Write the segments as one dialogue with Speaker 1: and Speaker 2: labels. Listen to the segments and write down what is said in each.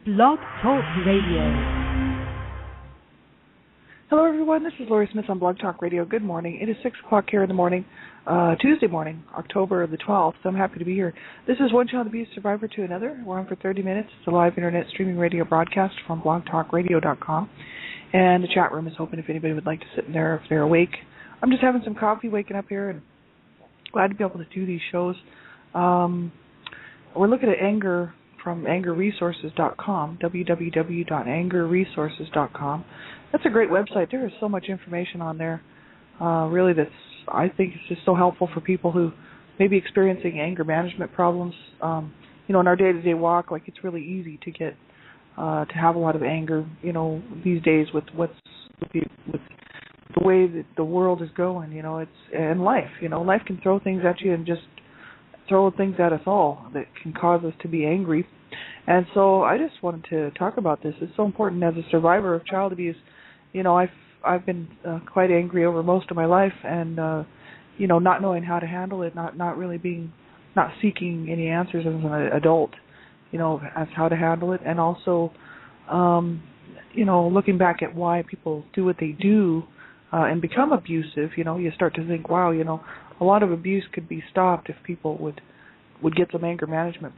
Speaker 1: Blog Talk Radio.
Speaker 2: Hello, everyone. This is Lori Smith on Blog Talk Radio. Good morning. It is 6 o'clock here in the morning, Tuesday morning, October the 12th, so I'm happy to be here. This is One Child Abuse Survivor to Another. We're on for 30 minutes. It's a live internet streaming radio broadcast from blogtalkradio.com, and the chat room is open if anybody would like to sit in there if they're awake. I'm just having some coffee, waking up here, and glad to be able to do these shows. We're looking at anger from angerresources.com, www.angerresources.com. That's a great website. There is so much information on there. Really, I think it's just so helpful for people who may be experiencing anger management problems. In our day-to-day walk, like it's really easy to get to have a lot of anger. These days with the way that the world is going. And life. Life can throw things at you and just throw things at us all that can cause us to be angry. And so I just wanted to talk about this. It's so important as a survivor of child abuse. I've been quite angry over most of my life, and not knowing how to handle it, not seeking any answers as an adult, as how to handle it, and also looking back at why people do what they do and become abusive. You start to think, wow, a lot of abuse could be stopped if people would get some anger management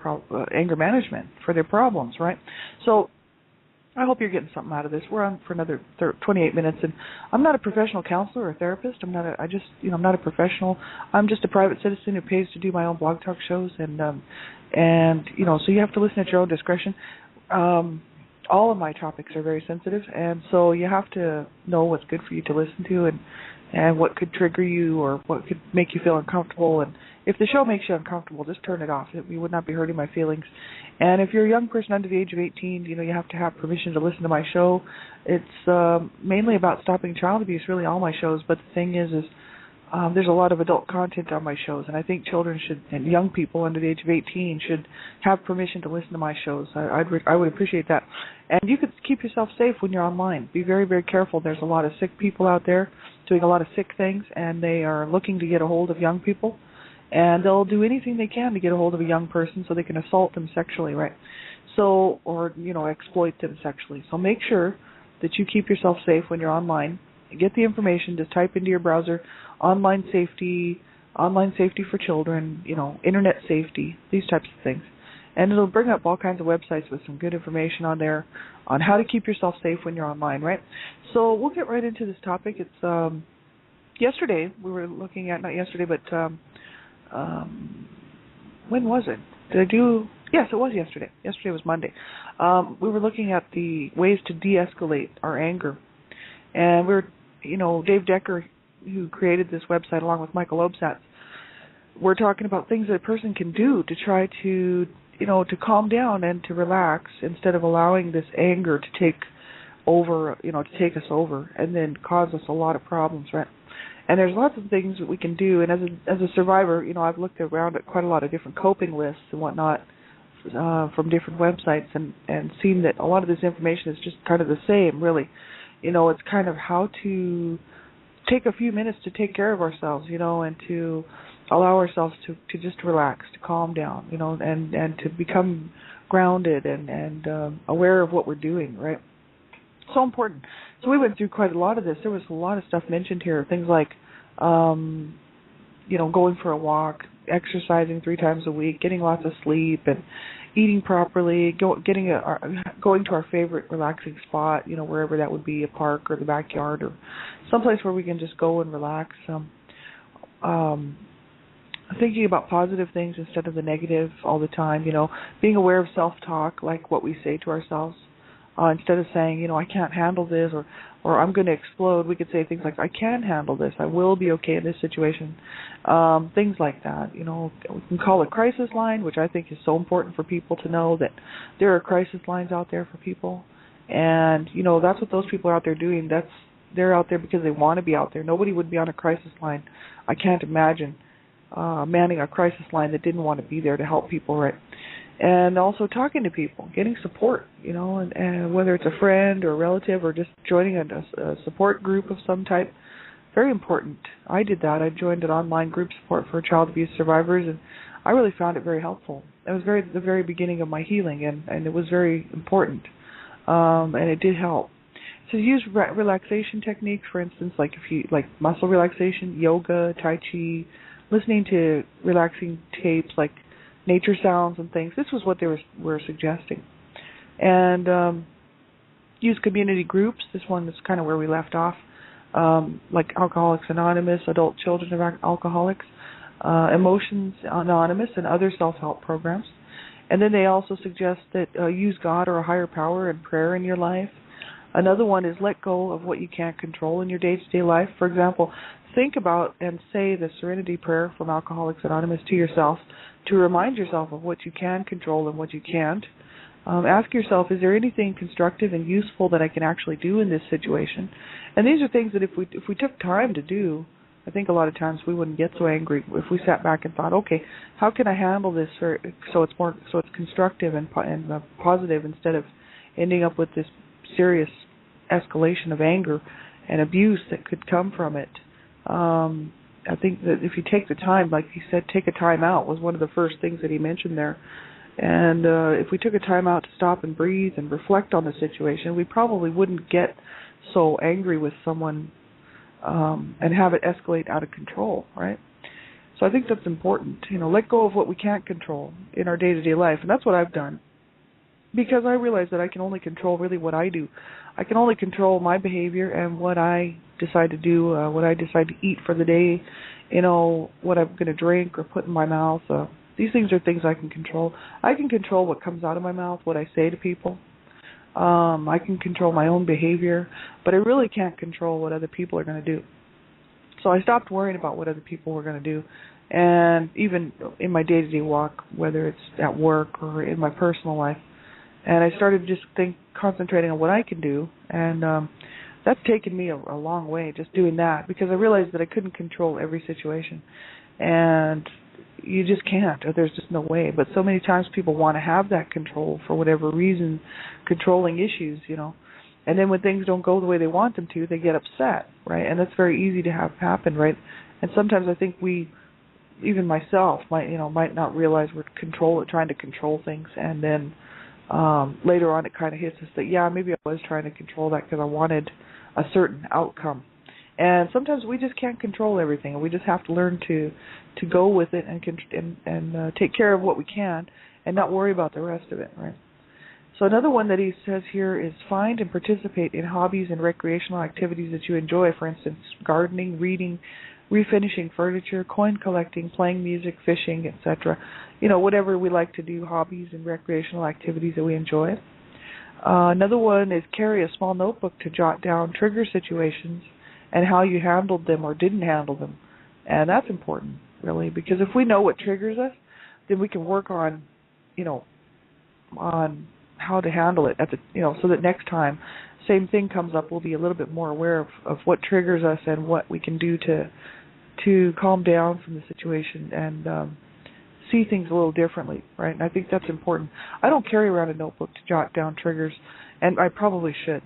Speaker 2: for their problems, right? So I hope you're getting something out of this. We're on for another 28 minutes, and I'm not a professional counselor or therapist. I'm not a professional. I'm just a private citizen who pays to do my own blog talk shows, and so you have to listen at your own discretion. All of my topics are very sensitive, and so you have to know what's good for you to listen to, and what could trigger you or what could make you feel uncomfortable. And if the show makes you uncomfortable, just turn it off. You would not be hurting my feelings. And if you're a young person under the age of 18, you have to have permission to listen to my show. It's mainly about stopping child abuse, really all my shows. But the thing is there's a lot of adult content on my shows, and I think children and young people under the age of 18 should have permission to listen to my shows. I would appreciate that. And you could keep yourself safe when you're online. Be very, very careful. There's a lot of sick people out there doing a lot of sick things, and they are looking to get a hold of young people, and they'll do anything they can to get a hold of a young person so they can assault them sexually, right? So, or, exploit them sexually. So make sure that you keep yourself safe when you're online. Get the information. Just type into your browser online safety for children, internet safety, these types of things. And it'll bring up all kinds of websites with some good information on there on how to keep yourself safe when you're online, right? So we'll get right into this topic. It's yesterday we were looking at, not yesterday, but when was it? Yes, it was yesterday. Yesterday was Monday. We were looking at the ways to de-escalate our anger. And Dave Decker, who created this website along with Michael Obsatz, we're talking about things that a person can do to try to calm down and to relax instead of allowing this anger to take over, to take us over and then cause us a lot of problems, right? And there's lots of things that we can do. And as a survivor, I've looked around at quite a lot of different coping lists and whatnot from different websites and seen that a lot of this information is just kind of the same, really. It's kind of how to take a few minutes to take care of ourselves, and to allow ourselves to just relax, to calm down, and to become grounded and aware of what we're doing, right? So important. So we went through quite a lot of this. There was a lot of stuff mentioned here, things like, going for a walk, exercising 3 times a week, getting lots of sleep, and eating properly, going to our favorite relaxing spot, wherever that would be, a park or the backyard or someplace where we can just go and relax. Thinking about positive things instead of the negative all the time, being aware of self-talk, like what we say to ourselves. Instead of saying, I can't handle this or I'm going to explode, we could say things like, I can handle this, I will be okay in this situation, things like that. We can call it crisis line, which I think is so important for people to know that there are crisis lines out there for people. And, that's what those people are out there doing. They're out there because they want to be out there. Nobody would be on a crisis line. I can't imagine manning a crisis line that didn't want to be there to help people, right? And also talking to people, getting support, and whether it's a friend or a relative or just joining a support group of some type, very important. I did that. I joined an online group support for child abuse survivors, and I really found it very helpful. that was the very beginning of my healing, and it was very important, and it did help. So use relaxation techniques, for instance, like if you like muscle relaxation, yoga, tai chi, listening to relaxing tapes like nature sounds and things. This was what they were suggesting. And use community groups. This one is kind of where we left off, like Alcoholics Anonymous, Adult Children of Alcoholics, Emotions Anonymous, and other self-help programs. And then they also suggest that use God or a higher power and prayer in your life. Another one is let go of what you can't control in your day-to-day life. For example, think about and say the Serenity Prayer from Alcoholics Anonymous to yourself to remind yourself of what you can control and what you can't. Ask yourself, is there anything constructive and useful that I can actually do in this situation? And these are things that if we took time to do, I think a lot of times we wouldn't get so angry if we sat back and thought, okay, how can I handle this so it's constructive and positive instead of ending up with this serious escalation of anger and abuse that could come from it. I think that if you take the time, like he said, take a time out was one of the first things that he mentioned there. And if we took a time out to stop and breathe and reflect on the situation, we probably wouldn't get so angry with someone and have it escalate out of control, right? So I think that's important. Let go of what we can't control in our day-to-day life. And that's what I've done. Because I realize that I can only control really what I do. I can only control my behavior and what I decide to do, what I decide to eat for the day, what I'm going to drink or put in my mouth. These things are things I can control. I can control what comes out of my mouth, what I say to people. I can control my own behavior, but I really can't control what other people are going to do. So I stopped worrying about what other people were going to do. And even in my day-to-day walk, whether it's at work or in my personal life, and I started just concentrating on what I can do, and that's taken me a long way, just doing that, because I realized that I couldn't control every situation, and you just can't, or there's just no way. But so many times people want to have that control for whatever reason, controlling issues, and then when things don't go the way they want them to, they get upset, right? And that's very easy to have happen, right? And sometimes I think we, even myself, might not realize we're trying to control things, and then later on it kind of hits us that, yeah, maybe I was trying to control that because I wanted a certain outcome. And sometimes we just can't control everything, and we just have to learn to go with it and take care of what we can and not worry about the rest of it, right? So another one that he says here is find and participate in hobbies and recreational activities that you enjoy, for instance, gardening, reading, refinishing furniture, coin collecting, playing music, fishing, etc. Whatever we like to do, hobbies and recreational activities that we enjoy. Another one is carry a small notebook to jot down trigger situations and how you handled them or didn't handle them. And that's important, really, because if we know what triggers us, then we can work on how to handle it so that next time same thing comes up, we'll be a little bit more aware of what triggers us and what we can do to calm down from the situation and see things a little differently, right? And I think that's important. I don't carry around a notebook to jot down triggers, and I probably should.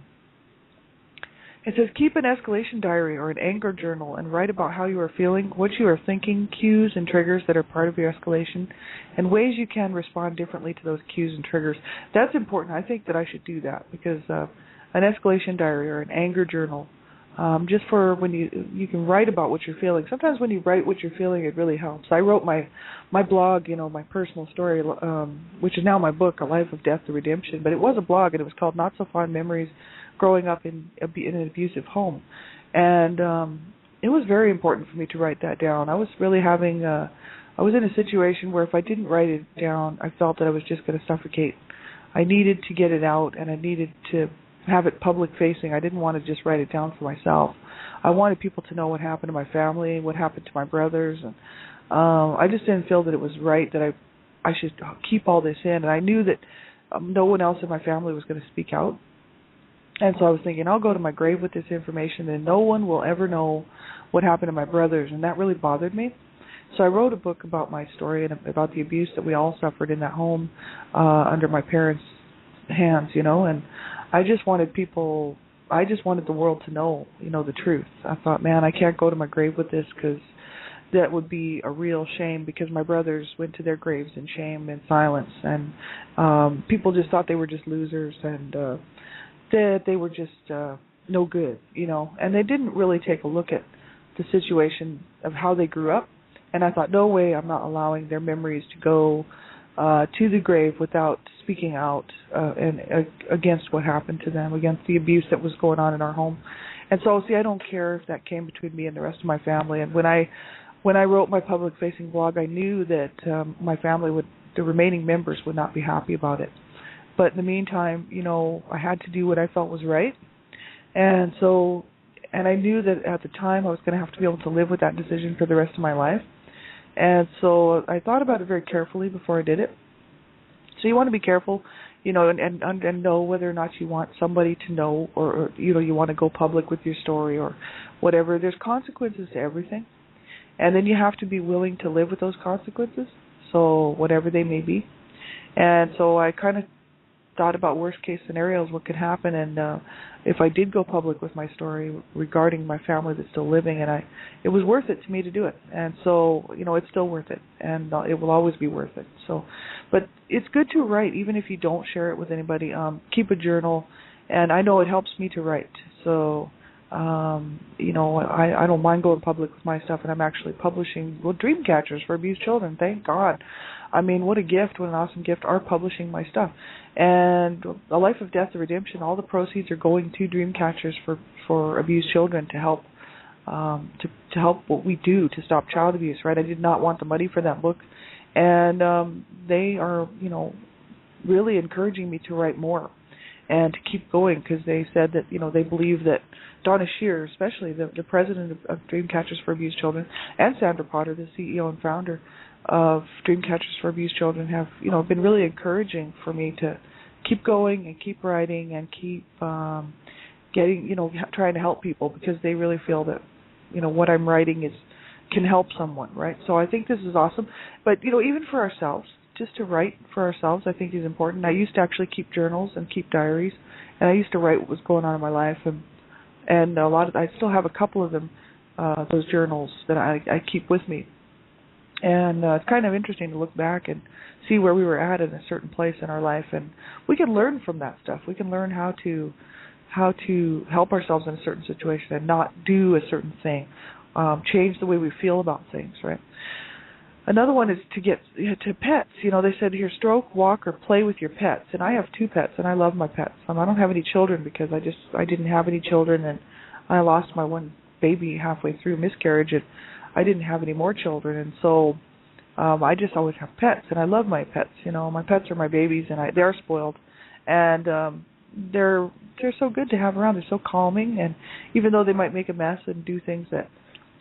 Speaker 2: It says keep an escalation diary or an anger journal and write about how you are feeling, what you are thinking, cues and triggers that are part of your escalation, and ways you can respond differently to those cues and triggers. That's important. I think that I should do that because an escalation diary or an anger journal, just for when you can write about what you're feeling. Sometimes when you write what you're feeling, it really helps. I wrote my blog, my personal story, which is now my book, A Life of Death to Redemption, but it was a blog, and it was called Not So Fond Memories Growing Up in an Abusive Home. And it was very important for me to write that down. I was really I was in a situation where if I didn't write it down, I felt that I was just going to suffocate. I needed to get it out, and I needed to have it public-facing. I didn't want to just write it down for myself. I wanted people to know what happened to my family, what happened to my brothers, and I just didn't feel that it was right that I should keep all this in. And I knew that no one else in my family was going to speak out. And so I was thinking, I'll go to my grave with this information, and no one will ever know what happened to my brothers, and that really bothered me. So I wrote a book about my story and about the abuse that we all suffered in that home under my parents' hands, and I just wanted the world to know, the truth. I thought, man, I can't go to my grave with this because, that would be a real shame, because my brothers went to their graves in shame and silence, and people just thought they were just losers, and that they were just no good, and they didn't really take a look at the situation of how they grew up. And I thought, no way, I'm not allowing their memories to go to the grave without speaking out and against what happened to them, against the abuse that was going on in our home. And so, see, I don't care if that came between me and the rest of my family. And when I wrote my public-facing blog, I knew that my family the remaining members would not be happy about it. But in the meantime, I had to do what I felt was right. And so, and I knew that at the time I was going to have to be able to live with that decision for the rest of my life. And so I thought about it very carefully before I did it. So you want to be careful, and know whether or not you want somebody to know, or you want to go public with your story or whatever. There's consequences to everything. And then you have to be willing to live with those consequences, so whatever they may be. And so I kind of thought about worst case scenarios, what could happen, and if I did go public with my story regarding my family that's still living, and it was worth it to me to do it. And so, it's still worth it, and it will always be worth it. So, but it's good to write, even if you don't share it with anybody. Keep a journal, and I know it helps me to write. So, I don't mind going public with my stuff, and I'm actually publishing dream catchers for abused children. Thank God. I mean, what a gift, what an awesome gift, are publishing my stuff. And A Life of Death and Redemption, all the proceeds are going to dream catchers for abused children to help to help what we do to stop child abuse, right? I did not want the money for that book. And they are, really encouraging me to write more and to keep going, because they said that, they believe that Donna Shear, especially the president of Dreamcatchers for Abused Children, and Sandra Potter, the CEO and founder of Dreamcatchers for Abused Children, have, been really encouraging for me to keep going and keep writing and keep getting, trying to help people, because they really feel that, what I'm writing can help someone, right? So I think this is awesome. But, even for ourselves, just to write for ourselves, I think is important. I used to actually keep journals and keep diaries, and I used to write what was going on in my life, and I still have a couple of them, those journals that I keep with me. And it's kind of interesting to look back and see where we were at in a certain place in our life, and we can learn from that stuff. We can learn how to help ourselves in a certain situation and not do a certain thing, change the way we feel about things, right? Another one is to get to pets. They said here, stroke, walk, or play with your pets. And I have 2 pets, and I love my pets. I don't have any children because I didn't have any children, and I lost my one baby halfway through miscarriage, and I didn't have any more children. And so I just always have pets, and I love my pets. My pets are my babies, and they're spoiled, and they're so good to have around. They're so calming, and even though they might make a mess and do things that,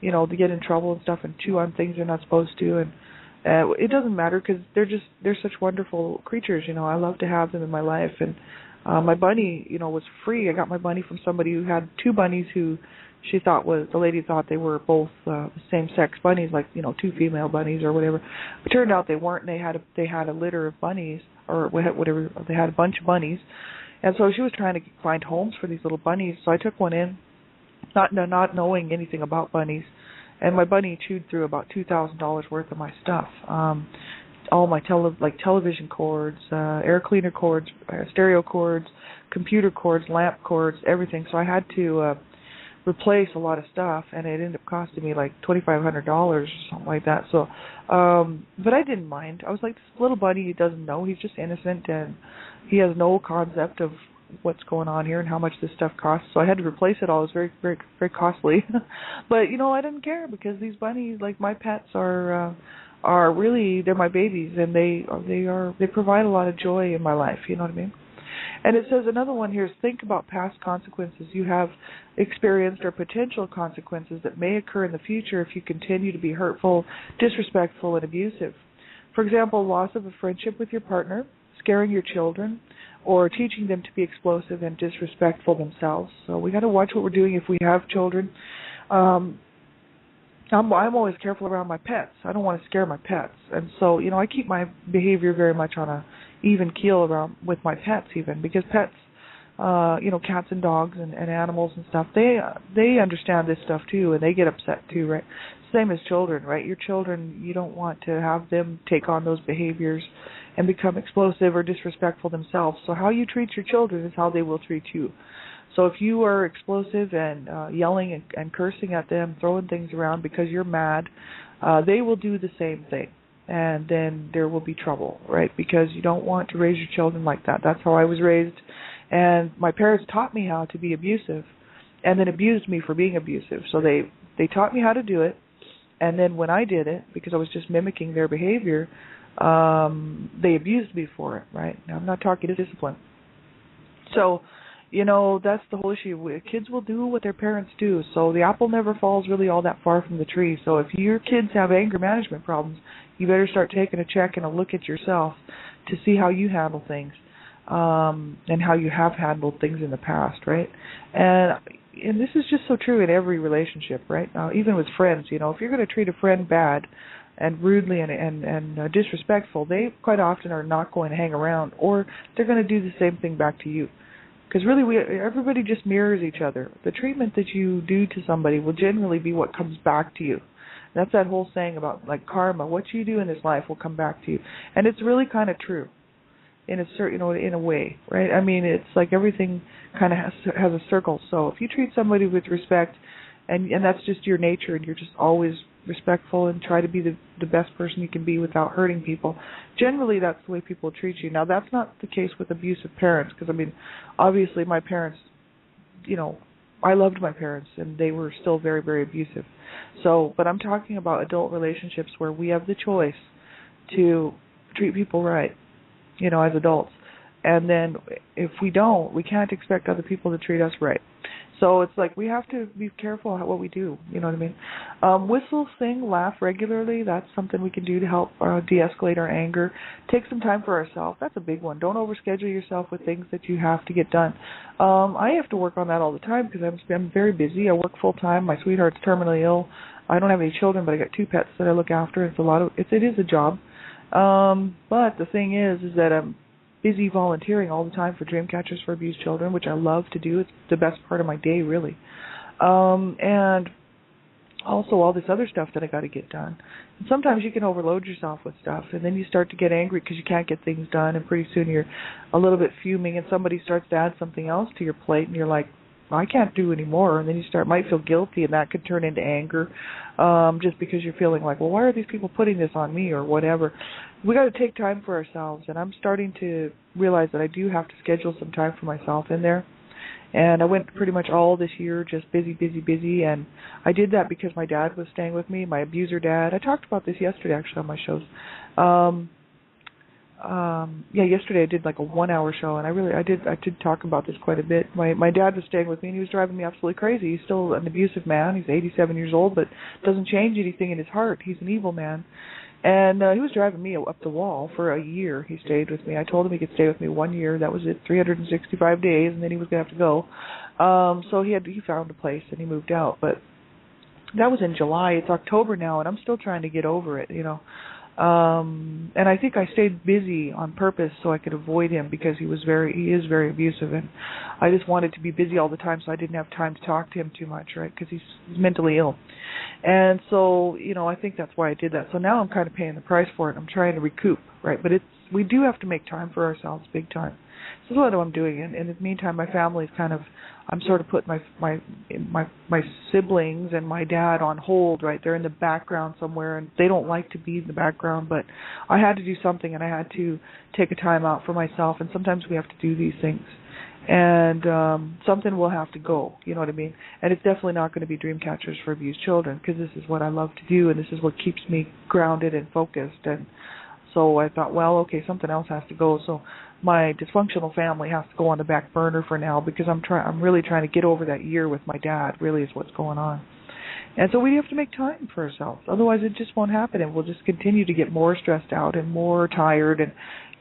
Speaker 2: to get in trouble and stuff and chew on things they're not supposed to, and it doesn't matter, because they're such wonderful creatures. I love to have them in my life. And my bunny, was free. I got my bunny from somebody who had 2 bunnies who the lady thought they were both same-sex bunnies, like 2 female bunnies or whatever. It turned out they weren't. And they had a litter of bunnies, or whatever. They had a bunch of bunnies, and so she was trying to find homes for these little bunnies. So I took one in, not knowing anything about bunnies, and my bunny chewed through about $2,000 worth of my stuff. All my television cords, air cleaner cords, stereo cords, computer cords, lamp cords, everything. So I had to replace a lot of stuff, and it ended up costing me like $2,500 or something like that. So, but I didn't mind. I was like, this little bunny, he doesn't know. He's just innocent, and he has no concept of what's going on here and how much this stuff costs. So I had to replace it all. It was very, very, very costly. But I didn't care, because these bunnies, like my pets, are really, they're my babies, and they provide a lot of joy in my life. You know what I mean? And it says, another one here is, think about past consequences you have experienced or potential consequences that may occur in the future if you continue to be hurtful, disrespectful, and abusive. For example, loss of a friendship with your partner, scaring your children, or teaching them to be explosive and disrespectful themselves. So we got to watch what we're doing if we have children. I'm always careful around my pets. I don't want to scare my pets. And so, I keep my behavior very much on a even keel around with my pets, even, because pets, cats and dogs and animals and stuff, they understand this stuff too, and they get upset too, right? Same as children, right? Your children, you don't want to have them take on those behaviors and become explosive or disrespectful themselves. So how you treat your children is how they will treat you. So if you are explosive and yelling and cursing at them, throwing things around because you're mad, they will do the same thing. And then there will be trouble, right? Because you don't want to raise your children like that. That's how I was raised. And my parents taught me how to be abusive and then abused me for being abusive. So they taught me how to do it. And then when I did it, because I was just mimicking their behavior, they abused me for it, right? Now, I'm not talking discipline. So, that's the whole issue. Kids will do what their parents do. So the apple never falls really all that far from the tree. So if your kids have anger management problems, you better start taking a check and a look at yourself to see how you handle things, and how you have handled things in the past, right? And this is just so true in every relationship, right? Now, even with friends, if you're going to treat a friend bad and rudely and disrespectful, they quite often are not going to hang around, or they're going to do the same thing back to you. Because really, everybody just mirrors each other. The treatment that you do to somebody will generally be what comes back to you. That's that whole saying about like karma. What you do in this life will come back to you, and it's really kind of true, in a certain, in a way, right? I mean, it's like everything kind of has a circle. So if you treat somebody with respect, and that's just your nature, and you're just always respectful and try to be the best person you can be without hurting people, generally that's the way people treat you. Now, that's not the case with abusive parents, because, I mean, obviously my parents, I loved my parents, and they were still very, very abusive. So, but I'm talking about adult relationships where we have the choice to treat people right, as adults. And then if we don't, we can't expect other people to treat us right. So it's like we have to be careful what we do, you know what I mean? Whistle, sing, laugh regularly, that's something we can do to help de-escalate our anger. Take some time for ourselves, that's a big one. Don't overschedule yourself with things that you have to get done. I have to work on that all the time because I'm very busy. I work full time. My sweetheart's terminally ill. I don't have any children, but I got 2 pets that I look after. It is a job. But the thing is that I'm busy volunteering all the time for Dream Catchers for Abused Children, which I love to do. It's the best part of my day, really. And also all this other stuff that I got to get done. And sometimes you can overload yourself with stuff, and then you start to get angry because you can't get things done, and pretty soon you're a little bit fuming, and somebody starts to add something else to your plate, and you're like, I can't do any more, and then you might feel guilty, and that could turn into anger, just because you're feeling like, well, why are these people putting this on me, or whatever. We got to take time for ourselves, and I'm starting to realize that I do have to schedule some time for myself in there. And I went pretty much all this year just busy, and I did that because my dad was staying with me, my abuser dad. I talked about this yesterday, actually, on my shows. Yesterday I did like a 1-hour show, and I did talk about this quite a bit. My dad was staying with me, and he was driving me absolutely crazy. He's still an abusive man. He's 87 years old, but doesn't change anything in his heart. He's an evil man. And he was driving me up the wall for a year. He stayed with me. I told him he could stay with me 1 year. That was it, 365 days, and then he was going to have to go. So he found a place, and he moved out. But that was in July. It's October now, and I'm still trying to get over it, And I think I stayed busy on purpose so I could avoid him, because he is very abusive, and I just wanted to be busy all the time so I didn't have time to talk to him too much, right? Because he's mentally ill. And so, I think that's why I did that. So now I'm kind of paying the price for it. I'm trying to recoup, right? But we do have to make time for ourselves, big time. This is what I'm doing. And in the meantime, my family's I'm sort of putting my siblings and my dad on hold, right? They're in the background somewhere, and they don't like to be in the background, but I had to do something, and I had to take a time out for myself, and sometimes we have to do these things. And something will have to go, you know what I mean? And it's definitely not going to be Dream Catchers for Abused Children, because this is what I love to do, and this is what keeps me grounded and focused. And so I thought, well, okay, something else has to go. So my dysfunctional family has to go on the back burner for now, because I'm really trying to get over that year with my dad, really is what's going on. And so we have to make time for ourselves. Otherwise, it just won't happen, and we'll just continue to get more stressed out and more tired. And,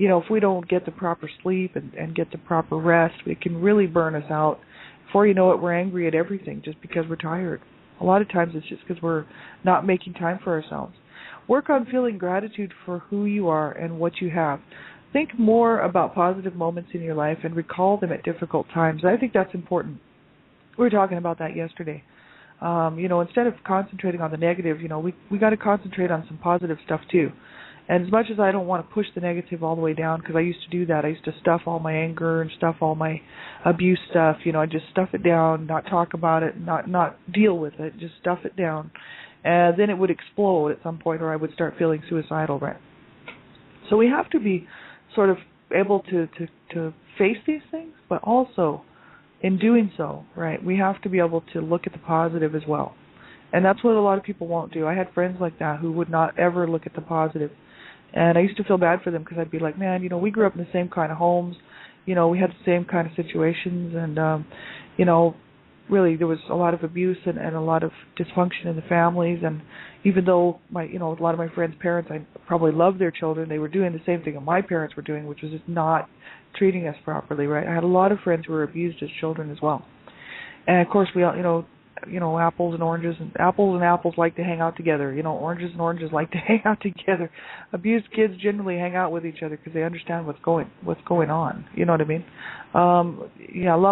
Speaker 2: if we don't get the proper sleep and get the proper rest, it can really burn us out. Before you know it, we're angry at everything just because we're tired. A lot of times it's just because we're not making time for ourselves. Work on feeling gratitude for who you are and what you have. think more about positive moments in your life and recall them at difficult times. I think that's important. We were talking about that yesterday. Instead of concentrating on the negative, we got to concentrate on some positive stuff too. And as much as I don't want to push the negative all the way down, because I used to do that, I used to stuff all my anger and stuff all my abuse stuff. I just stuff it down, not talk about it, not deal with it, just stuff it down. And then it would explode at some point, or I would start feeling suicidal, right? So we have to be sort of able to face these things, but also in doing so, right, we have to be able to look at the positive as well. And that's what a lot of people won't do. I had friends like that who would not ever look at the positive. And I used to feel bad for them because I'd be like, man, we grew up in the same kind of homes. We had the same kind of situations. And, really there was a lot of abuse and a lot of dysfunction in the families. And even though a lot of my friends' parents, I probably loved their children, they were doing the same thing that my parents were doing, which was just not treating us properly, right? I had a lot of friends who were abused as children as well. And of course we all, apples and apples like to hang out together. Oranges and oranges like to hang out together. Abused kids generally hang out with each other because they understand what's going on. You know what I mean?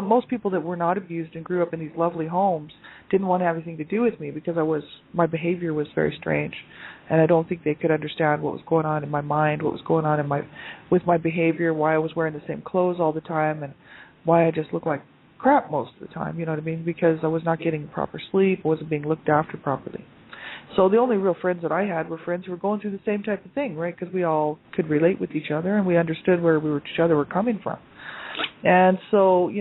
Speaker 2: Most people that were not abused and grew up in these lovely homes didn't want to have anything to do with me because my behavior was very strange, and I don't think they could understand what was going on in my mind, what was going on with my behavior, why I was wearing the same clothes all the time, and why I just looked like crap most of the time, you know what I mean? Because I was not getting proper sleep, I wasn't being looked after properly. So the only real friends that I had were friends who were going through the same type of thing, right? Because we all could relate with each other and we understood where each other were coming from. And so,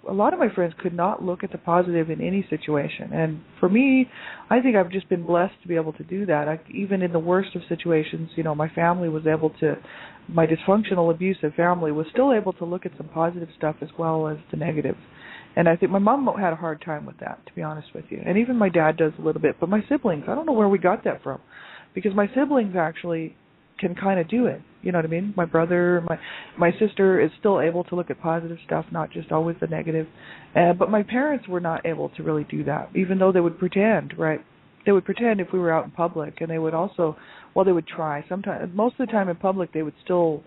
Speaker 2: a lot of my friends could not look at the positive in any situation. And for me, I think I've just been blessed to be able to do that. Even in the worst of situations, my family was able to, my dysfunctional, abusive family was still able to look at some positive stuff as well as the negative. And I think my mom had a hard time with that, to be honest with you. And even my dad does a little bit. But my siblings, I don't know where we got that from. Because my siblings actually can kind of do it. You know what I mean? My brother, my sister is still able to look at positive stuff, not just always the negative. But my parents were not able to really do that, even though they would pretend, right? They would pretend if we were out in public, and they would also, they would try. Sometimes, most of the time in public, they would still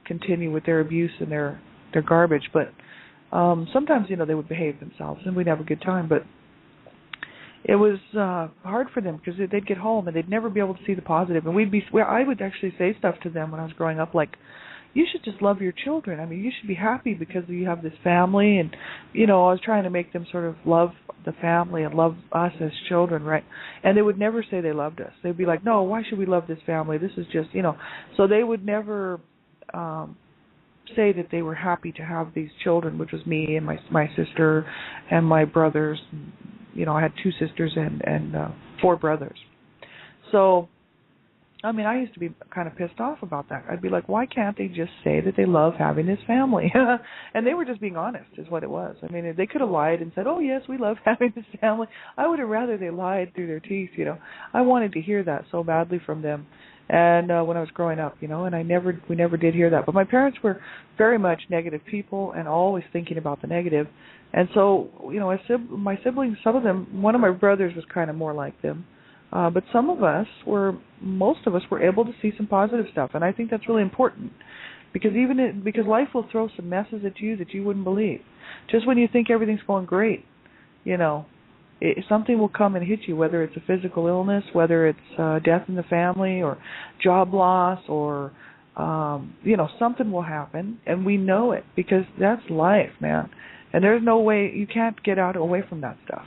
Speaker 2: continue with their abuse and their garbage. But sometimes, they would behave themselves, and we'd have a good time. But it was hard for them because they'd get home and they'd never be able to see the positive. And I would actually say stuff to them when I was growing up, like, you should just love your children. I mean, you should be happy because you have this family. And, I was trying to make them sort of love the family and love us as children, right? And they would never say they loved us. They'd be like, no, why should we love this family? This is just, So they would never say that they were happy to have these children, which was me and my sister and my brothers. I had 2 sisters and 4 brothers. So, I used to be kind of pissed off about that. I'd be like, why can't they just say that they love having this family? And they were just being honest is what it was. They could have lied and said, oh, yes, we love having this family. I would have rather they lied through their teeth, I wanted to hear that so badly from them. And when I was growing up, and we never did hear that. But my parents were very much negative people and always thinking about the negative. And so, my siblings, some of them, one of my brothers was kind of more like them. But most of us were able to see some positive stuff. And I think that's really important because because life will throw some messes at you that you wouldn't believe. Just when you think everything's going great, something will come and hit you, whether it's a physical illness, whether it's death in the family or job loss or, something will happen. And we know it because that's life, man. And there's no way, you can't get away from that stuff.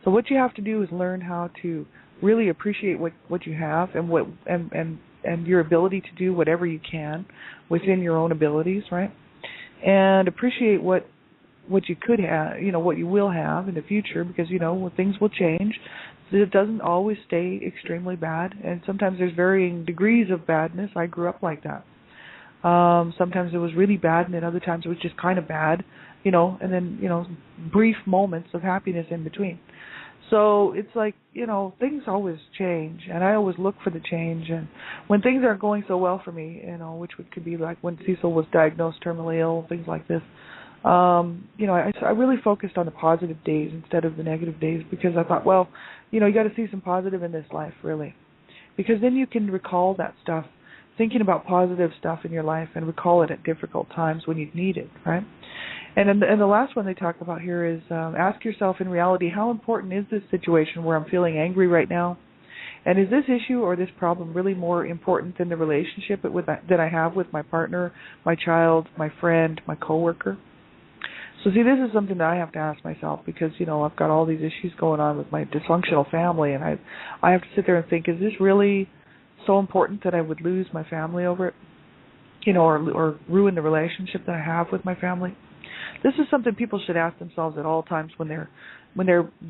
Speaker 2: So what you have to do is learn how to really appreciate what you have and your ability to do whatever you can within your own abilities, right? And appreciate what you could have, what you will have in the future because, things will change. It doesn't always stay extremely bad. And sometimes there's varying degrees of badness. I grew up like that. Sometimes it was really bad and then other times it was just kind of bad, and then, brief moments of happiness in between. So it's like, things always change, and I always look for the change. And when things aren't going so well for me, which could be like when Cecil was diagnosed terminally ill, things like this, I really focused on the positive days instead of the negative days because I thought, you got to see some positive in this life, really. Because then you can recall that stuff thinking about positive stuff in your life and recall it at difficult times when you need it, right? And the last one they talk about here is ask yourself, in reality, how important is this situation where I'm feeling angry right now? And is this issue or this problem really more important than the relationship that I have with my partner, my child, my friend, my coworker? So see, this is something that I have to ask myself because, I've got all these issues going on with my dysfunctional family, and I have to sit there and think, is this really so important that I would lose my family over it, or ruin the relationship that I have with my family? This is something people should ask themselves at all times when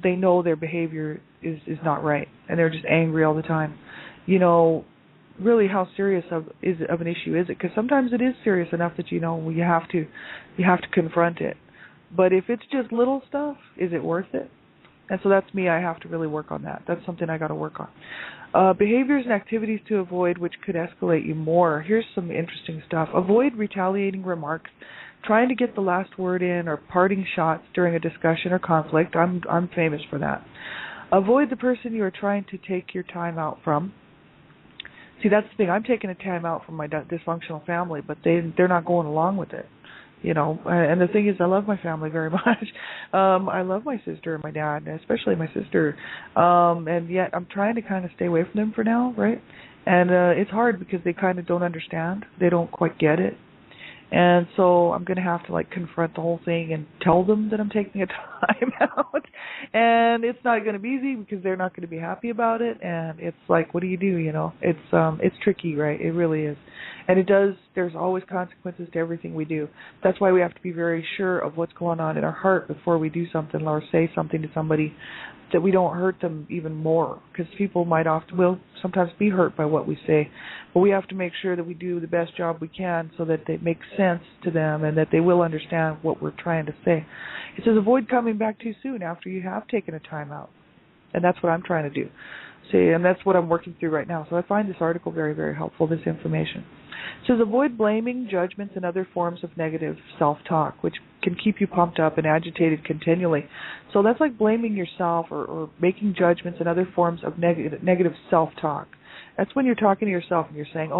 Speaker 2: they know their behavior is not right and they're just angry all the time. Really, how serious of an issue is it? Because sometimes it is serious enough that you have to confront it. But if it's just little stuff, is it worth it? And so that's me. I have to really work on that. That's something I got to work on. Behaviors and activities to avoid which could escalate you more. Here's some interesting stuff. Avoid retaliating remarks, trying to get the last word in, or parting shots during a discussion or conflict. I'm famous for that. Avoid the person you are trying to take your time out from. See, that's the thing. I'm taking a time out from my dysfunctional family, but they're not going along with it. And the thing is, I love my family very much. I love my sister and my dad, especially my sister. And yet I'm trying to kind of stay away from them for now, right? And it's hard because they kind of don't understand. They don't quite get it. And so I'm going to have to confront the whole thing and tell them that I'm taking a time out. And it's not going to be easy because they're not going to be happy about it. And it's like, what do you do? It's tricky, right? It really is. And there's always consequences to everything we do. That's why we have to be very sure of what's going on in our heart before we do something or say something to somebody, that we don't hurt them even more, because people will sometimes be hurt by what we say. But we have to make sure that we do the best job we can so that it makes sense to them and that they will understand what we're trying to say. It says avoid coming back too soon after you have taken a time out. And that's what I'm trying to do. See, and that's what I'm working through right now. So I find this article very, very helpful, this information. It says avoid blaming, judgments, and other forms of negative self-talk, which can keep you pumped up and agitated continually. So that's like blaming yourself or making judgments and other forms of negative self-talk. That's when you're talking to yourself and you're saying,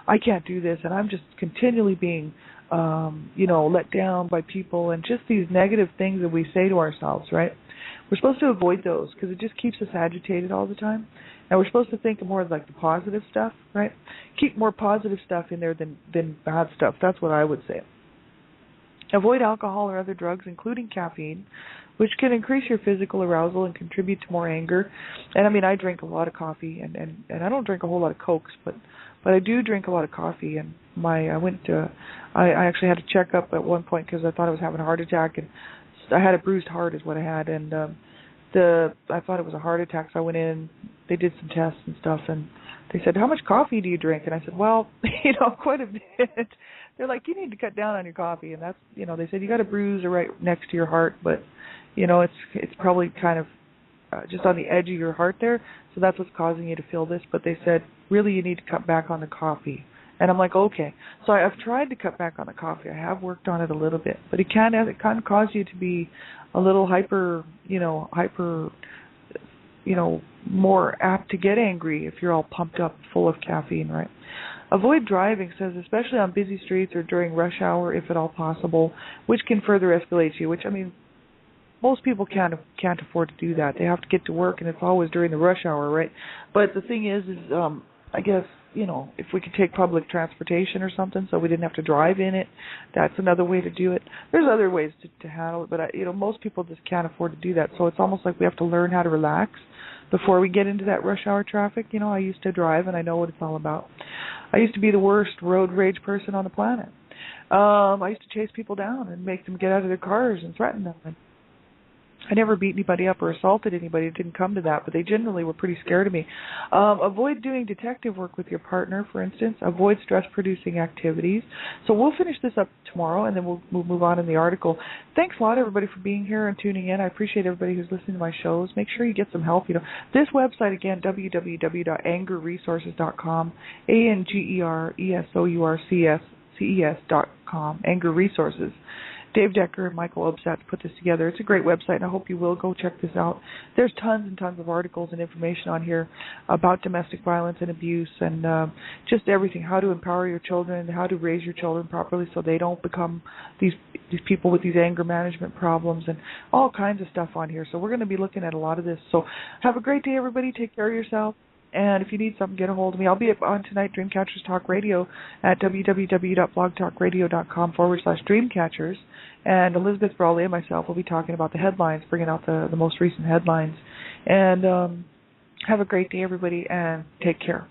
Speaker 2: I can't do this, and I'm just continually being, let down by people, and just these negative things that we say to ourselves, right? We're supposed to avoid those because it just keeps us agitated all the time. And we're supposed to think more like the positive stuff, right? Keep more positive stuff in there than bad stuff. That's what I would say. Avoid alcohol or other drugs, including caffeine, which can increase your physical arousal and contribute to more anger. And I drink a lot of coffee, and I don't drink a whole lot of Cokes, but I do drink a lot of coffee. And I actually had a checkup at one point because I thought I was having a heart attack, and I had a bruised heart is what I had, and I thought it was a heart attack, so I went in, they did some tests and stuff, and they said, how much coffee do you drink? And I said, well, quite a bit. They're like, you need to cut down on your coffee, and that's, they said you got a bruise right next to your heart, but, it's probably kind of just on the edge of your heart there, so that's what's causing you to feel this, but they said, really, you need to cut back on the coffee. And I'm like, okay. So I've tried to cut back on the coffee. I have worked on it a little bit, but it can cause you to be a little hyper, more apt to get angry if you're all pumped up, full of caffeine, right? Avoid driving, says, especially on busy streets or during rush hour, if at all possible, which can further escalate you. Which most people can't afford to do that. They have to get to work, and it's always during the rush hour, right? But the thing is I guess, if we could take public transportation or something so we didn't have to drive in it, that's another way to do it. There's other ways to handle it, but, most people just can't afford to do that. So it's almost like we have to learn how to relax before we get into that rush hour traffic. I used to drive, and I know what it's all about. I used to be the worst road rage person on the planet. I used to chase people down and make them get out of their cars and threaten them. And I never beat anybody up or assaulted anybody. It didn't come to that, but they generally were pretty scared of me. Avoid doing detective work with your partner, for instance. Avoid stress-producing activities. So we'll finish this up tomorrow, and then we'll move on in the article. Thanks a lot, everybody, for being here and tuning in. I appreciate everybody who's listening to my shows. Make sure you get some help. This website, again, www.angerresources.com, ANGERESOURCES.com, Anger Resources. Dave Decker and Michael Obsat put this together. It's a great website, and I hope you will go check this out. There's tons and tons of articles and information on here about domestic violence and abuse, and just everything, how to empower your children, how to raise your children properly so they don't become these people with these anger management problems, and all kinds of stuff on here. So we're going to be looking at a lot of this. So have a great day, everybody. Take care of yourself. And if you need something, get a hold of me. I'll be on tonight, Dreamcatchers Talk Radio, at www.blogtalkradio.com/Dreamcatchers. And Elizabeth Brawley and myself will be talking about the headlines, bringing out the most recent headlines. And have a great day, everybody, and take care.